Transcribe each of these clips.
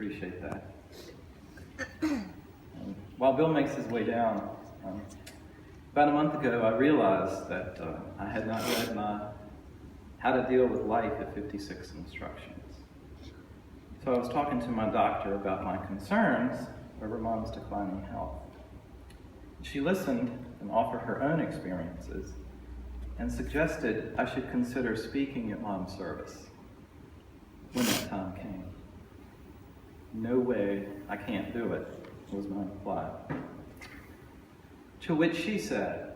appreciate that. While Bill makes his way down, about a month ago I realized that I had not read my How to Deal with Life at 56 instructions. So I was talking to my doctor about my concerns over Mom's declining health. She listened and offered her own experiences and suggested I should consider speaking at Mom's service when that time came. No way, I can't do it, was my reply. To which she said,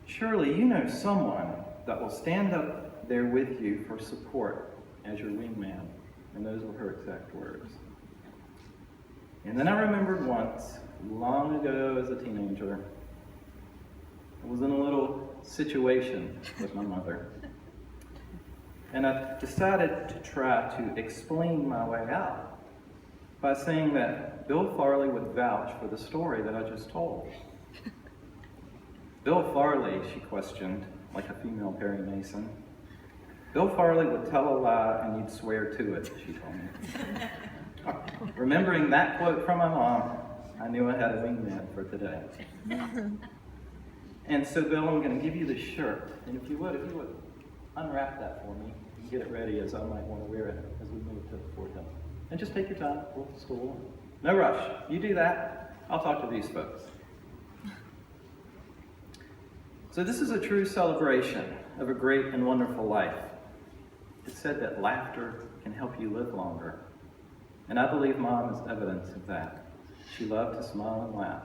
surely you know someone that will stand up there with you for support as your wingman. And those were her exact words. And then I remembered once, long ago as a teenager, I was in a little situation with my mother. And I decided to try to explain my way out by saying that Bill Farley would vouch for the story that I just told. Bill Farley, she questioned, like a female Perry Mason. Bill Farley would tell a lie and you'd swear to it, she told me. Remembering that quote from my mom, I knew I had a wingman for today. And so Bill, I'm going to give you this shirt, and if you would unwrap that for me and get it ready, as I might want to wear it as we move to Fort Hill. And just take your time, go to school. No rush. You do that, I'll talk to these folks. So this is a true celebration of a great and wonderful life. It's said that laughter can help you live longer. And I believe Mom is evidence of that. She loved to smile and laugh.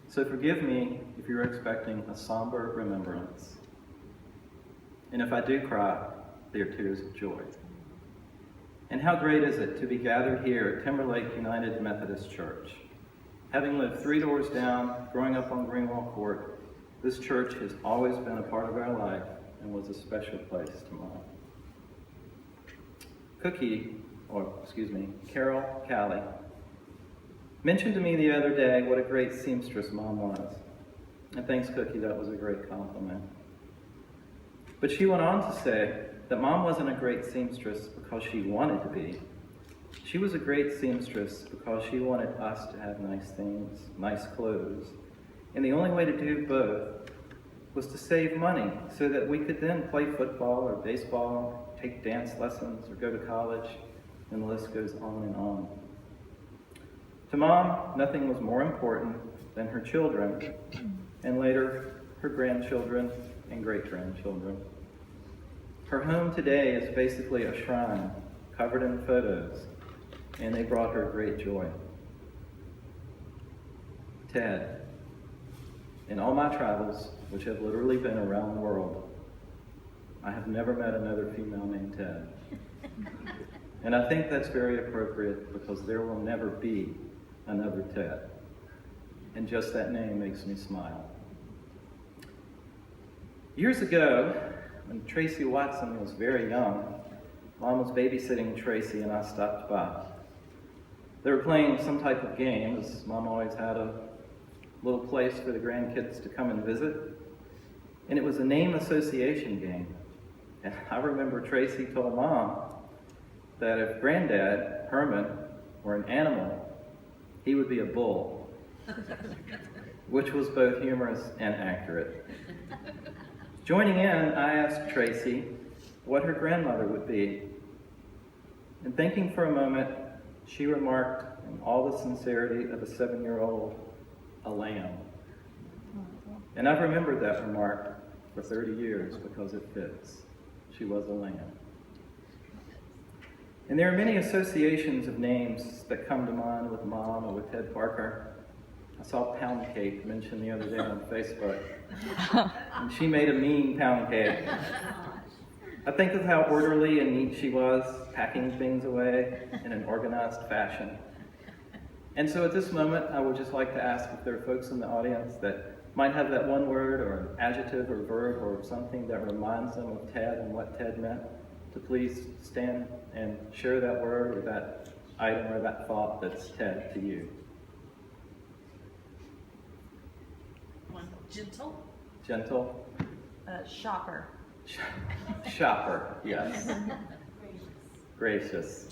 So forgive me if you're expecting a somber remembrance. And if I do cry, they are tears of joy. And how great is it to be gathered here at Timberlake United Methodist Church. Having lived 3 doors down, growing up on Greenwell Court, this church has always been a part of our life and was a special place to Mom. Carol Callie, mentioned to me the other day what a great seamstress Mom was. And thanks, Cookie, that was a great compliment. But she went on to say that Mom wasn't a great seamstress because she wanted to be. She was a great seamstress because she wanted us to have nice things, nice clothes. And the only way to do both was to save money so that we could then play football or baseball, take dance lessons, or go to college, and the list goes on and on. To Mom, nothing was more important than her children, and later, her grandchildren and great-grandchildren. Her home today is basically a shrine covered in photos, and they brought her great joy. Ted. In all my travels, which have literally been around the world, I have never met another female named Ted. And I think that's very appropriate because there will never be another Ted. And just that name makes me smile. Years ago, when Tracy Watson was very young, Mom was babysitting Tracy and I stopped by. They were playing some type of game, as Mom always had a little place for the grandkids to come and visit. And it was a name association game. And I remember Tracy told Mom that if Granddad, Herman, were an animal, he would be a bull, which was both humorous and accurate. Joining in, I asked Tracy what her grandmother would be. And thinking for a moment, she remarked in all the sincerity of a 7-year-old, a lamb. And I've remembered that remark for 30 years because it fits. She was a lamb. And there are many associations of names that come to mind with Mom or with Ted Parker. I saw Pound Cake mentioned the other day on Facebook. And she made a mean pound cake. I think of how orderly and neat she was, packing things away in an organized fashion. And so at this moment, I would just like to ask if there are folks in the audience that might have that one word or an adjective or verb or something that reminds them of Ted and what Ted meant, to please stand and share that word or that item or that thought that's Ted to you. Gentle. Gentle. Shopper. Shopper, yes. Gracious.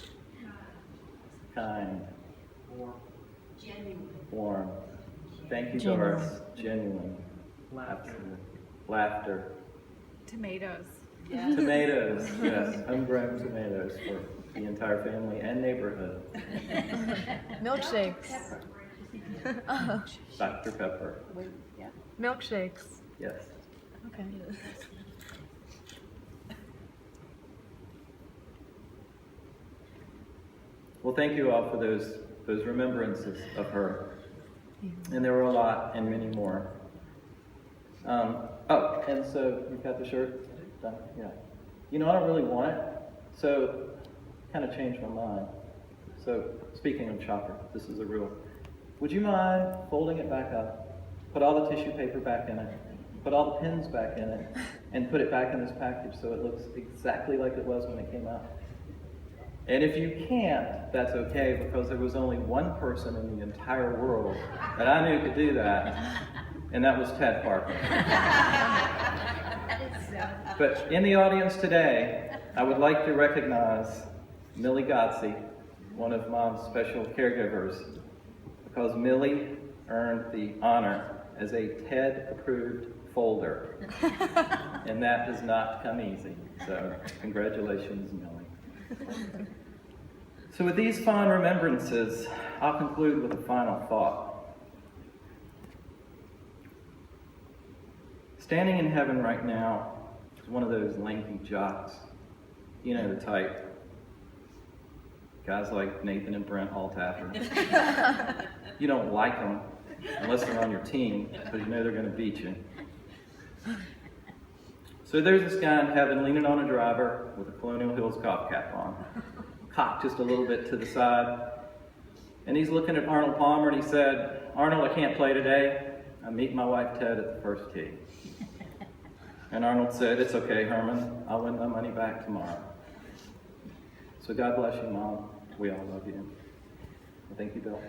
kind, Genuine. warm. Thank you, Genuine. Doris. Genuine. Absolutely. Laughter. Tomatoes. Yes. Tomatoes, yes, homegrown tomatoes for the entire family and neighborhood. Milkshakes. Dr. Pepper, Milkshakes. yes. Okay. Well, thank you all for those remembrances of her. And there were a lot and many more. Oh, and so you've got the shirt done? Yeah. You know, I don't really want it, so kind of changed my mind. So speaking of Chopper, this is a real. Would you mind folding it back up, put all the tissue paper back in it, put all the pins back in it, and put it back in this package so it looks exactly like it was when it came out? And if you can't, that's okay, because there was only one person in the entire world that I knew could do that, and that was Ted Parker. But in the audience today, I would like to recognize Millie Gotze, one of Mom's special caregivers, because Millie earned the honor as a TED-approved folder, and that does not come easy. So congratulations, Millie. So with these fond remembrances, I'll conclude with a final thought. Standing in heaven right now is one of those lanky jocks. You know the type. Guys like Nathan and Brent Altaffer. You don't like them unless they're on your team, because you know they're going to beat you. So there's this guy in heaven leaning on a driver with a Colonial Hills golf cap on, cocked just a little bit to the side. And he's looking at Arnold Palmer and he said, "Arnold, I can't play today. I'm meeting my wife Ted at the first tee." And Arnold said, "It's okay, Herman. I'll win my money back tomorrow." So God bless you, Mom. We all love you. And thank you, Bill.